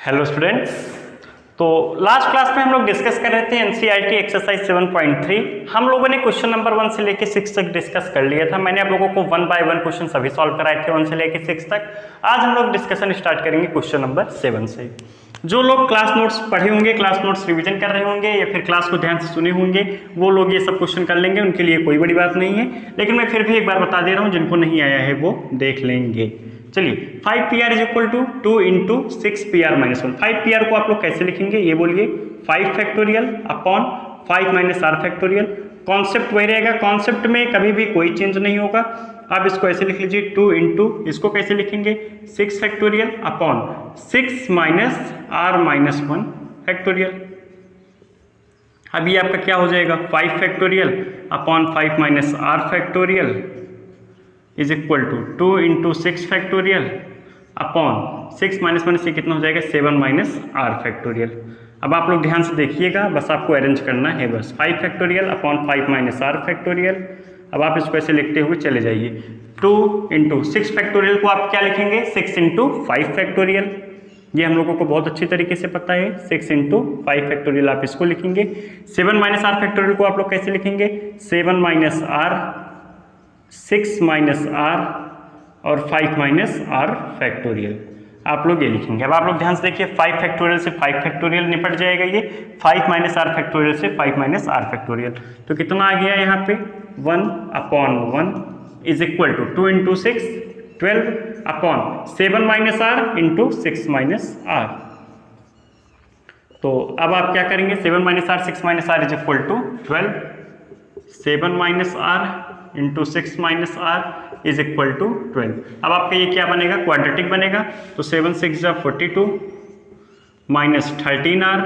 Hello students. तो last class में हम लोग डिस्कस कर रहे थे एनसीईआरटी एक्सरसाइज 7.3। हम लोगों ने क्वेश्चन नंबर 1 से लेके 6 तक डिस्कस कर लिया था। मैंने आप लोगों को 1 बाय 1 क्वेश्चन सभी सॉल्व कराए थे 1 से लेके 6 तक। आज हम लोग डिस्कशन स्टार्ट करेंगे क्वेश्चन नंबर 7 से। जो लोग क्लास नोट्स पढ़े होंगे, क्लास नोट्स रिवीजन कर रहे होंगे या फिर क्लास को ध्यान से सुने होंगे, वो लोग ये सब क्वेश्चन कर लेंगे, उनके लिए कोई बड़ी बात नहीं है। लेकिन मैं फिर भी एक बार बता दे रहा हूँ, जिनको नहीं आया है वो देख लेंगे। चलिए, 5pr is equal to 2 into 6pr minus 1। 5pr को आप लोग कैसे लिखेंगे ये बोलिए। 5 factorial upon 5 minus R factorial. Concept वही रहेगा, कॉन्सेप्ट में कभी भी कोई चेंज नहीं होगा। आप इसको ऐसे लिख लीजिए 2 इंटू, इसको कैसे लिखेंगे 6 factorial upon 6 minus R minus 1 factorial. अभी आपका क्या हो जाएगा 5 factorial upon 5 minus R factorial is equal to 2 into 6 factorial upon 6 minus 1 से कितना हो जाएगा 7 माइनस आर फैक्टोरियल। अब आप लोग ध्यान से देखिएगा, बस आपको अरेंज करना है बस। 5 factorial upon 5 minus R factorial. अब आप इसको ऐसे लिखते हुए चले जाइए। 2 इंटू 6 फैक्टोरियल को आप क्या लिखेंगे 6 इंटू 5 फैक्टोरियल। ये हम लोगों को बहुत अच्छी तरीके से पता है। 6 इंटू 5 फैक्टोरियल आप इसको लिखेंगे। 7 माइनस आर फैक्टोरियल को आप लोग कैसे लिखेंगे 7 माइनस आर, 6 माइनस आर और 5 माइनस आर फैक्टोरियल आप लोग ये लिखेंगे। अब आप लोग ध्यान से देखिए, 5 फैक्टोरियल से 5 फैक्टोरियल निपट जाएगा ये। 5 माइनस आर फैक्टोरियल से 5 माइनस आर फैक्टोरियल। तो कितना आ गया यहाँ पे 1 upon 1 is equal to 2 into 6 12 upon 7 minus R into 6 minus R. तो अब आप क्या करेंगे 7 minus R 6 minus R is equal to 12। 7 minus R into 6 minus R is equal to 12। अब आपका ये क्या बनेगा क्वाड्रेटिक बनेगा। तो 7 6 जा 42 minus 13r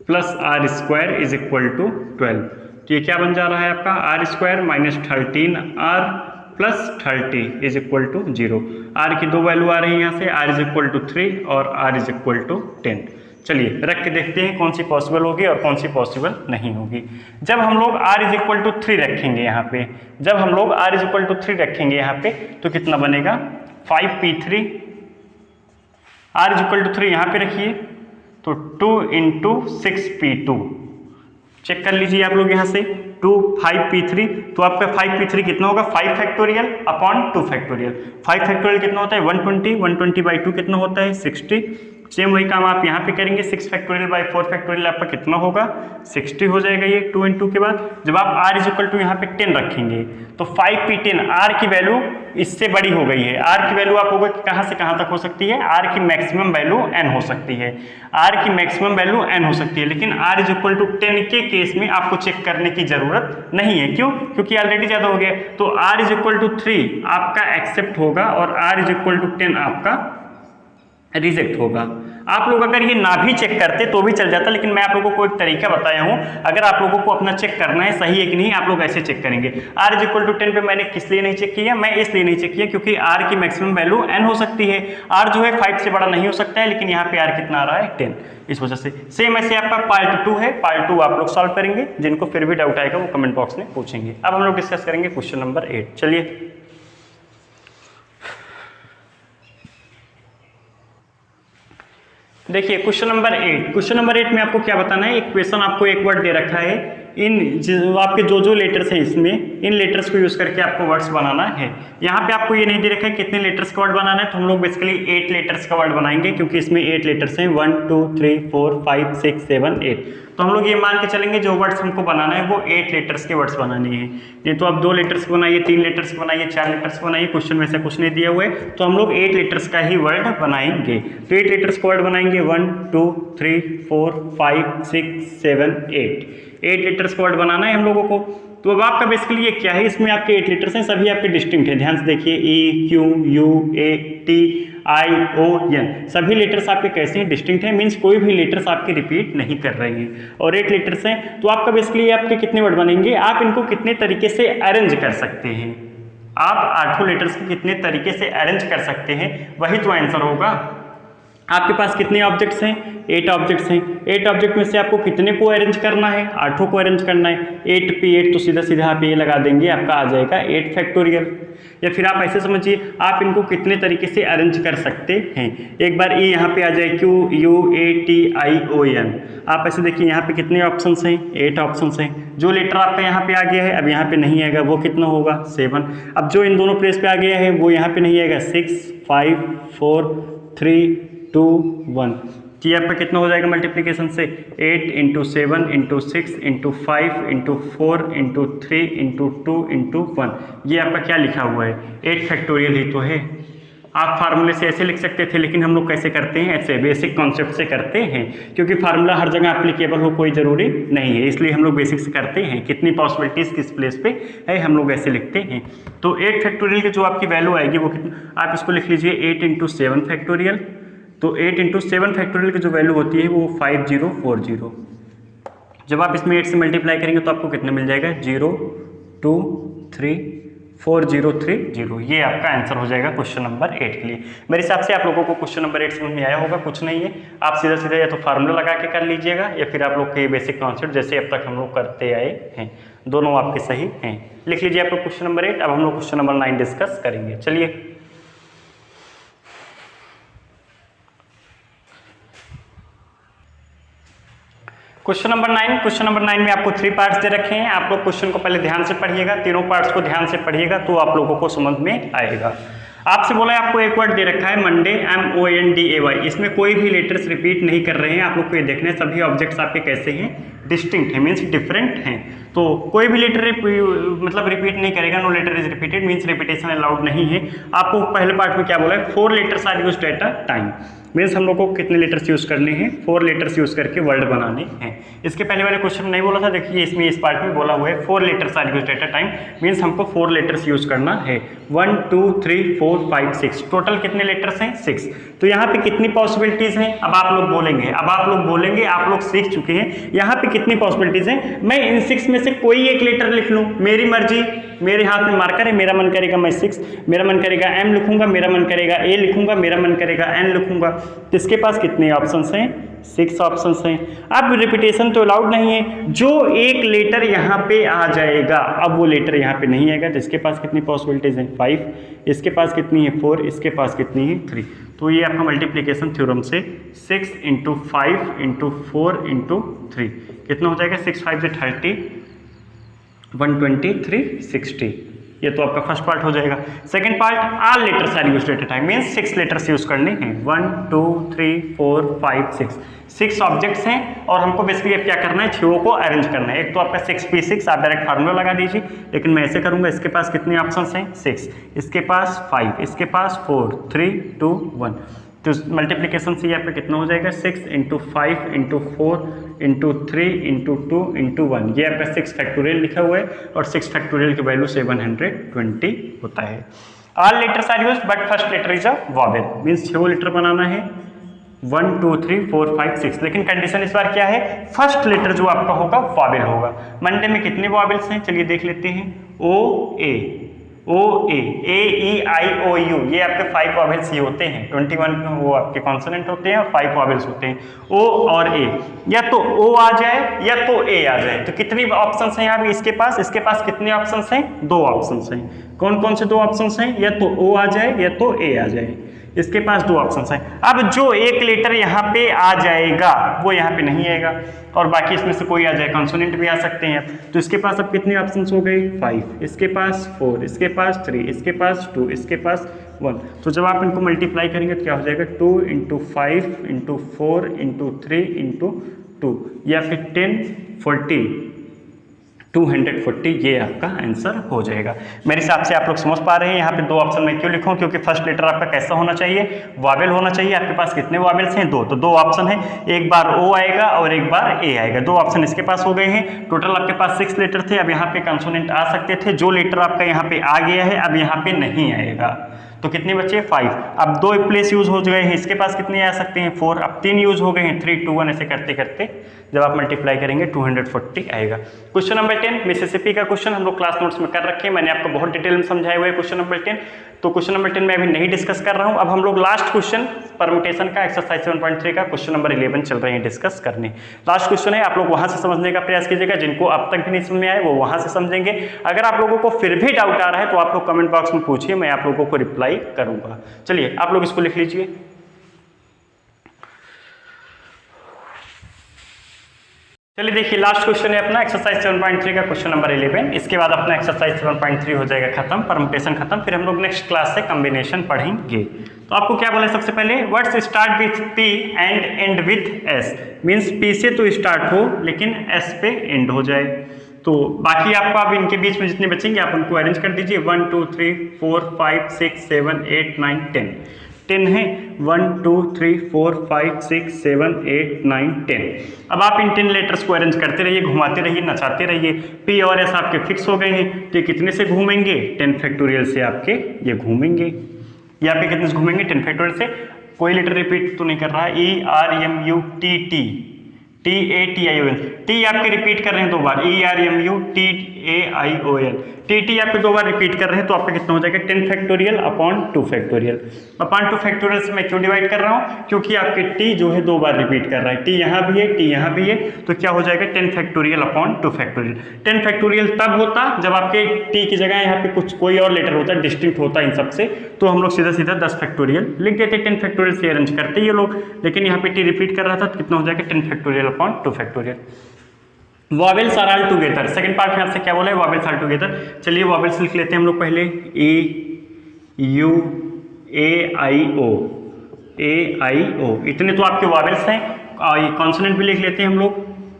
plus R square is equal to 12। तो ये क्या बन जा रहा है आपका R square minus 13r plus 30 is equal to 0। R की दो वैल्यू आ रही है यहाँ से, आर इज इक्वल टू 3 और आर इज इक्वल टू 10। चलिए रख के देखते हैं कौन सी पॉसिबल होगी और कौन सी पॉसिबल नहीं होगी। जब हम लोग r इज इक्वल टू 3 रखेंगे यहाँ पे, जब हम लोग r इज इक्वल टू 3 रखेंगे यहाँ पे, तो कितना बनेगा 5p3। r is equal to 3 यहाँ पे रखिए तो 2 इंटू 6p2। चेक कर लीजिए आप लोग यहाँ से 2 5p3। तो आपका 5p3 कितना होगा 5 फैक्टोरियल अपॉन 2 फैक्टोरियल। 5 फैक्टोरियल कितना होता है 120, 120 बाई 2 कितना होता है 60। सेम वही काम आप यहाँ पे करेंगे। 6 फैक्टोरियल बाई 4 फैक्टोरियल आपका कितना होगा 60 हो जाएगा ये 2 इंटू के बाद। जब आप r इज इक्वल टू यहाँ पे 10 रखेंगे तो 5p10 r की वैल्यू इससे बड़ी हो गई है। r की वैल्यू आप होगा कहाँ से कहाँ तक हो सकती है, r की मैक्सिमम वैल्यू n हो सकती है। r की मैक्सिमम वैल्यू n हो सकती है, लेकिन r इज इक्वल टू 10 के केस में आपको चेक करने की जरूरत नहीं है। क्यों? क्योंकि ऑलरेडी ज्यादा हो गया। तो r इज इक्वल टू 3 आपका एक्सेप्ट होगा और r इज इक्वल टू 10 आपका रिजेक्ट होगा। आप लोग अगर ये ना भी चेक करते तो भी चल जाता, लेकिन मैं आप लोगों को एक तरीका बताया हूं। अगर आप लोगों को अपना चेक करना है सही है कि नहीं, आप लोग ऐसे चेक करेंगे। r इज इक्वल टू 10 पे मैंने किस लिए नहीं चेक किया, मैं इसलिए नहीं चेक किया क्योंकि r की मैक्सिमम वैल्यू n हो सकती है। r जो है 5 से बड़ा नहीं हो सकता है, लेकिन यहाँ पे r कितना आ रहा है 10, इस वजह से। सेम ऐसे आपका पार्ट 2 है, पार्ट 2 आप लोग सॉल्व करेंगे। जिनको फिर भी डाउट आएगा वो कमेंट बॉक्स में पूछेंगे। अब हम लोग डिस्कस करेंगे क्वेश्चन नंबर 8। चलिए देखिए क्वेश्चन नंबर 8। क्वेश्चन नंबर 8 में आपको क्या बताना है, एक क्वेश्चन आपको एक वर्ड दे रखा है। इन आपके जो लेटर्स है इसमें, इन लेटर्स को यूज करके आपको वर्ड्स बनाना है। यहाँ पे आपको ये नहीं दे रखा है कितने लेटर्स का वर्ड बनाना है, तो हम लोग बेसिकली 8 लेटर्स का वर्ड बनाएंगे क्योंकि इसमें 8 लेटर्स हैं 1 2 3 4 5 6 7 8। तो हम लोग ये मान के चलेंगे जो वर्ड्स हमको बनाना है वो 8 लेटर्स के वर्ड्स बनाने हैं। नहीं तो आप 2 लेटर्स को बनाइए, 3 लेटर्स को बनाइए, 4 लेटर्स को बनाइए, क्वेश्चन में ऐसा कुछ नहीं दिया हुआ है। तो हम लोग 8 लेटर्स का ही वर्ड बनाएंगे। तो 8 लेटर्स का वर्ड बनाएंगे 1 2 3 4 5 6 7 8। 8 लेटर्स का वर्ड बनाना है हम लोगों को। तो अब आपका बेसिकली ये क्या है, इसमें आपके 8 लेटर्स हैं, सभी आपके डिस्टिंक्ट हैं। ध्यान से देखिए E Q U A T I O N, सभी लेटर्स आपके कैसे हैं डिस्टिंक्ट हैं, मीन्स कोई भी लेटर्स आपके रिपीट नहीं कर रहे हैं। और 8 लेटर्स हैं, तो आपका बेसिकली आपके कितने वर्ड बनेंगे, आप इनको कितने तरीके से अरेंज कर सकते हैं, आप 8 लेटर्स को कितने तरीके से अरेंज कर सकते हैं, वही तो आंसर होगा। आपके पास कितने ऑब्जेक्ट्स हैं? 8 ऑब्जेक्ट्स हैं। 8 ऑब्जेक्ट में से आपको कितने को अरेंज करना है? 8 को अरेंज करना है। 8 पे 8 तो सीधा सीधा आप ये लगा देंगे, आपका आ जाएगा 8 फैक्टोरियल। या फिर आप ऐसे समझिए, आप इनको कितने तरीके से अरेंज कर सकते हैं। एक बार ये यहाँ पे आ जाए QUATION। आप ऐसे देखिए यहाँ पे कितने ऑप्शंस हैं? 8 ऑप्शंस हैं। जो लेटर आपका यहाँ पे आ गया है अब यहाँ पे नहीं आएगा, वो कितना होगा? 7। अब जो इन दोनों प्लेस पे आ गया है वो यहाँ पे नहीं आएगा, 6 5 4 3 2 1। ये आपका कितना हो जाएगा मल्टीप्लिकेशन से? 8 × 7 × 6 × 5 × 4 × 3 × 2 × 1। ये आपका क्या लिखा हुआ है? 8 फैक्टोरियल ही तो है। आप फार्मूले से ऐसे लिख सकते थे, लेकिन हम लोग कैसे करते हैं? ऐसे बेसिक कॉन्सेप्ट से करते हैं, क्योंकि फार्मूला हर जगह एप्लीकेबल हो कोई ज़रूरी नहीं है, इसलिए हम लोग बेसिक से करते हैं। कितनी पॉसिबिलिटीज़ किस प्लेस पे है हम लोग ऐसे लिखते हैं। तो 8 फैक्टोरियल की जो आपकी वैल्यू आएगी वो कितनी, आप इसको लिख लीजिए 8 × 7 फैक्टोरियल। तो 8 × 7 फैक्टोरियल की जो वैल्यू होती है वो 5040। जब आप इसमें 8 से मल्टीप्लाई करेंगे तो आपको कितने मिल जाएगा? 0 2 3 4030। ये आपका आंसर हो जाएगा क्वेश्चन नंबर 8 के लिए। मेरे हिसाब से आप लोगों को क्वेश्चन नंबर 8 समझ में आया होगा। कुछ नहीं है, आप सीधा सीधा या तो फार्मूला लगा के कर लीजिएगा, या फिर आप लोग के बेसिक कॉन्सेप्ट जैसे अब तक हम लोग करते आए हैं, दोनों आपके सही हैं। लिख लीजिए आप लोग क्वेश्चन नंबर 8। अब हम लोग क्वेश्चन नंबर 9 डिस्कस करेंगे। चलिए, क्वेश्चन नंबर 9 में आपको 3 पार्ट्स दे रखे हैं। आप लोग क्वेश्चन को पहले ध्यान से पढ़िएगा, तीनों पार्ट्स को ध्यान से पढ़िएगा तो आप लोगों को समझ में आएगा। आपसे बोला है, आपको एक वर्ड दे रखा है मंडे, MONDAY। इसमें कोई भी लेटर्स रिपीट नहीं कर रहे हैं। आप लोग को ये देखना है सभी ऑब्जेक्ट्स आपके कैसे हैं? डिस्टिंक्ट है, मीन्स डिफरेंट हैं। तो कोई भी लेटर मतलब रिपीट नहीं करेगा। No letter is repeated, means repetition allowed नहीं है। आपको पहले पार्ट में क्या बोला है? 4 letters are used at a time. Means हम लोग को कितने लेटर्स यूज करने हैं? 4 लेटर्स यूज करके वर्ड बनाने हैं। इसके पहले वाले क्वेश्चन में नहीं बोला था, देखिए इसमें इस पार्ट में बोला हुआ है 4 letters are used at a time. Means हमको 4 लेटर्स यूज करना है। 1 2 3 4 5 6, टोटल कितने लेटर्स हैं? 6। तो यहाँ पे कितनी पॉसिबिलिटीज हैं? अब आप लोग बोलेंगे, आप लोग सीख चुके हैं यहाँ पे कितनी पॉसिबिलिटीज हैं। मैं इन 6 में से कोई एक लेटर लिख लूँ, मेरी मर्जी, मेरे हाथ में मार्कर है, मेरा मन करेगा मैं 6, मेरा मन करेगा M लिखूंगा, मेरा मन करेगा A लिखूंगा, मेरा मन करेगा N लिखूंगा। तो इसके पास कितने ऑप्शंस हैं? 6 ऑप्शंस हैं। अब रिपीटेशन तो अलाउड नहीं है। जो एक लेटर यहाँ पे आ जाएगा, अब वो लेटर यहाँ पे नहीं आएगा, तो इसके पास कितनी पॉसिबिलिटीज हैं? 5। इसके पास कितनी है? 4। इसके पास कितनी है? 3। तो ये आपका मल्टीप्लीकेशन थ्योरम से 6 × 5 × 4 × 3 कितना हो जाएगा? 6 5 से 30, 120 3 60। ये तो आपका फर्स्ट पार्ट हो जाएगा। Second part, all letters are used at a time, means 6 letters use करने हैं। 1 2 3 4 5 6 ऑब्जेक्ट्स हैं और हमको बेसिकली अब क्या करना है? 6 को अरेंज करना है। एक तो आपका 6p6, आप डायरेक्ट फार्मूला लगा दीजिए, लेकिन मैं ऐसे करूंगा। इसके पास कितने ऑप्शंस हैं? 6। इसके पास 5, इसके पास 4 3 2 1। तो मल्टीप्लिकेशन से यहाँ पे कितना हो जाएगा? 6 × 5 × 4 × 3 × 2 × 1। ये आपका 6 फैक्टोरियल लिखा हुआ है और 6 फैक्टोरियल की वैल्यू 720 होता है। All letters are used but first letter is a vowel, means 6 letter बनाना है। 1 2 3 4 5 6, लेकिन कंडीशन इस बार क्या है? फर्स्ट लेटर जो आपका होगा वॉवेल होगा। मंडे में कितने वॉवेल्स हैं? चलिए देख लेते हैं। O A E I O U, ये आपके 5 वॉवेल्स ही होते हैं। 21 वो आपके कॉन्सोनेंट होते हैं और 5 वॉवेल्स होते हैं। O और A, या तो O आ जाए या तो A आ जाए। तो कितनी ऑप्शंस हैं यहाँ पे? इसके पास कितने ऑप्शंस हैं? 2 ऑप्शंस हैं। कौन कौन से 2 ऑप्शंस हैं? या तो O आ जाए या तो A आ जाए। इसके पास 2 ऑप्शंस हैं। अब जो एक लेटर यहाँ पे आ जाएगा वो यहाँ पे नहीं आएगा, और बाकी इसमें से कोई आ जाए, कॉन्सोनेंट भी आ सकते हैं। तो इसके पास अब कितने ऑप्शंस हो गए? 5। इसके पास 4, इसके पास 3, इसके पास 2, इसके पास 1। तो जब आप इनको मल्टीप्लाई करेंगे तो क्या हो जाएगा? 2 × 5 × 4 × 3 × 2, या फिर 10 40 240, ये आपका आंसर हो जाएगा। मेरे हिसाब से आप लोग समझ पा रहे हैं यहाँ पे 2 ऑप्शन मैं क्यों लिखूं? क्योंकि फर्स्ट लेटर आपका कैसा होना चाहिए? वॉवेल होना चाहिए। आपके पास कितने वॉवेल्स हैं? 2। तो 2 ऑप्शन है, एक बार O आएगा और एक बार A आएगा। 2 ऑप्शन इसके पास हो गए हैं। टोटल आपके पास 6 लेटर थे। अब यहाँ पे कंसोनेंट आ सकते थे। जो लेटर आपका यहाँ पे आ गया है अब यहाँ पे नहीं आएगा। तो कितने बचे 5। अब 2 प्लेस यूज हो गए हैं, इसके पास कितने आ सकते हैं 4। अब 3 यूज हो गए हैं 3 2 1 ऐसे करते करते जब आप मल्टीप्लाई करेंगे 240 आएगा। क्वेश्चन नंबर 10 मिसिसिपी का क्वेश्चन हम लोग क्लास नोट्स में कर रखे हैं, मैंने आपको बहुत डिटेल में समझाया हुआ है क्वेश्चन नंबर 10। तो क्वेश्चन नंबर 10 में अभी नहीं डिस्कस कर रहा हूं। अब हम लोग लास्ट क्वेश्चन परम्यूटेशन का एक्सरसाइज 7.3 का क्वेश्चन नंबर 11 चल रहे हैं डिस्कस करने। लास्ट क्वेश्चन है, आप लोग वहां से समझने का प्रयास कीजिएगा, जिनको अब तक भी नहीं समझ में आए वो वहां से समझेंगे। अगर आप लोगों को फिर भी डाउट आ रहा है तो आप लोग कमेंट बॉक्स में पूछिए, मैं आप लोगों को रिप्लाई करूंगा। चलिए आप लोग इसको लिख लीजिए। चलिए देखिए लास्ट क्वेश्चन है अपना एक्सरसाइज 7.3 का क्वेश्चन नंबर 11। इसके बाद अपना एक्सरसाइज 7.3 हो जाएगा खत्म, परम्यूटेशन खत्म, फिर हम लोग नेक्स्ट क्लास से कॉम्बिनेशन पढ़ेंगे। तो आपको क्या बोला सबसे पहले, words start with P and and with S, means P से तो स्टार्ट हो लेकिन S पे एंड हो जाए। तो बाकी आपको अब इनके बीच में जितने बचेंगे आप उनको अरेंज कर दीजिए। 1 2 3 4 5 6 7 8 9 10 है। 1 2 3 4 5 6 7 8 9 10। अब आप इन 10 लेटर्स को अरेंज करते रहिए, घुमाते रहिए, नचाते रहिए। P और S आपके फिक्स हो गए हैं, तो ये कितने से घूमेंगे 10 फैक्टोरियल से आपके ये घूमेंगे। ये आपके कितने से घूमेंगे 10 फैक्टोरियल से। कोई लेटर रिपीट तो नहीं कर रहा है। ERMUTT TATION, टी आपके रिपीट कर रहे हैं 2 बार। ERMUTAION, TT आपके 2 बार रिपीट कर रहे हैं, तो आपका कितना हो जाएगा 10 factorial upon 2 factorial. Upon 2 factorial से मैं क्यों डिवाइड कर रहा हूँ, क्योंकि आपके T जो है 2 बार रिपीट कर रहा है। T यहाँ भी है, T यहाँ भी है, तो क्या हो जाएगा 10 फैक्टोरियल अपॉन 2 फैक्टोरियल। 10 फैक्टोरियल तब होता जब आपके T की जगह यहाँ पे कुछ कोई और लेटर होता है, डिस्टिंक्ट होता इन सबसे, तो हम लोग सीधा सीधा 10 फैक्टोरियल लिख देते। 10 फैक्टोरियल से अरेंज करते ये लोग, लेकिन यहाँ पे T रिपीट कर रहा था, तो कितना हो जाएगा 10 factorial upon 2 factorial. Vowels are all together, second part में आपसे क्या बोला है, वॉवेल्स आर टुगेदर। चलिए वॉवेल्स लिख लेते हैं हम लोग पहले। A I O इतने तो आपके वॉवेल्स हैं। ये कॉन्सोनेंट भी लिख लेते हैं हम लोग,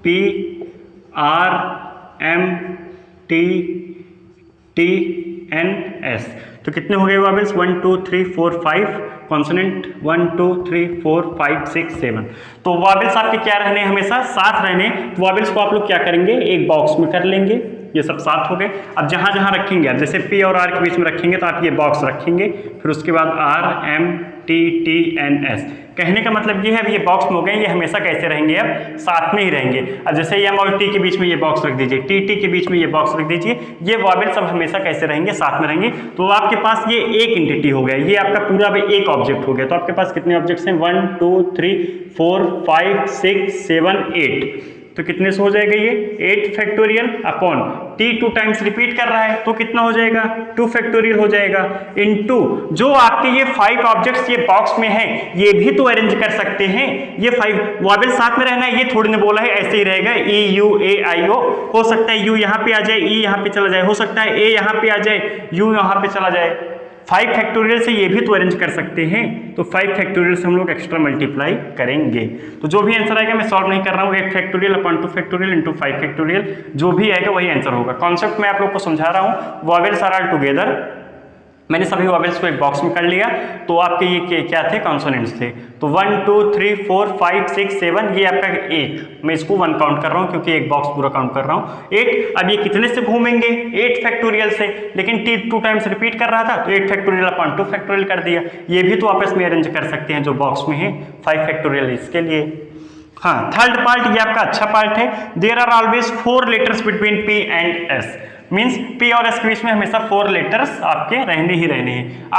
PRMTTNS। तो कितने हो गए वॉवेल्स 1 2 3 4 5, कॉन्सोनेंट 1 2 3 4 5 6 7। तो वॉवेल्स आपके क्या रहने हमेशा साथ रहने। तो वॉवेल्स को आप लोग क्या करेंगे एक बॉक्स में कर लेंगे, ये सब साथ हो गए। अब जहां जहां रखेंगे आप, जैसे P और R के बीच में रखेंगे तो आप ये बॉक्स रखेंगे, फिर उसके बाद RMTTNS। कहने का मतलब ये है अब ये बॉक्स में हो गए, ये हमेशा कैसे रहेंगे अब साथ में ही रहेंगे। अब जैसे M और T के बीच में ये बॉक्स रख दीजिए, TT के बीच में ये बॉक्स रख दीजिए, ये वॉवेल्स सब हमेशा कैसे रहेंगे साथ में रहेंगे। तो आपके पास ये एक एंटिटी हो गया, ये आपका पूरा एक ऑब्जेक्ट हो गया। तो आपके पास कितने ऑब्जेक्ट्स हैं 1 2 3 4 5 6 7 8। तो कितने से हो जाएगा ये 8 factorial upon T 2 times repeat कर रहा है, तो कितना हो जाएगा 2 फैक्टोरियल हो जाएगा, इनटू जो आपके ये 5 ऑब्जेक्ट्स ये बॉक्स में हैं, ये भी तो अरेंज कर सकते हैं। ये 5 वॉवेल साथ में रहना है, ये थोड़ी ने बोला है ऐसे ही रहेगा। EUAIO हो सकता है U यहाँ पे आ जाए, E यहाँ पे चला जाए, हो सकता है A यहाँ पे आ जाए, U यहाँ पे चला जाए। 5 फैक्टोरियल से ये भी तो अरेंज कर सकते हैं, तो 5 फैक्टोरियल से हम लोग एक्स्ट्रा मल्टीप्लाई करेंगे। तो जो भी आंसर आएगा मैं सॉल्व नहीं कर रहा हूँ, 8 factorial upon 2 factorial into 5 factorial, जो भी आएगा वही आंसर होगा। कॉन्सेप्ट मैं आप लोग को समझा रहा हूँ। वॉवेल्स आर ऑल टुगेदर, मैंने सभी वॉवेल्स को एक बॉक्स में कर लिया, तो आपके ये क्या थे कॉन्सोनेंट्स थे। तो 1 2 3 4 5 6 7, ये आपका 8, मैं इसको 1 काउंट कर रहा हूँ क्योंकि एक बॉक्स पूरा काउंट कर रहा हूँ 8। अब ये कितने से घूमेंगे 8 फैक्टोरियल से, लेकिन T 2 टाइम्स रिपीट कर रहा था, तो 8 फैक्टोरियल अपॉन 2 फैक्टोरियल कर दिया। ये भी तो आपस में अरेंज कर सकते हैं जो बॉक्स में है 5 फैक्टोरियल इसके लिए। हाँ, थर्ड पार्ट ये आपका अच्छा पार्ट है। There are always 4 letters between P and S, means P और S के बीच में हमेशा 4 लेटर्स आपके रहने ही रहने हैं।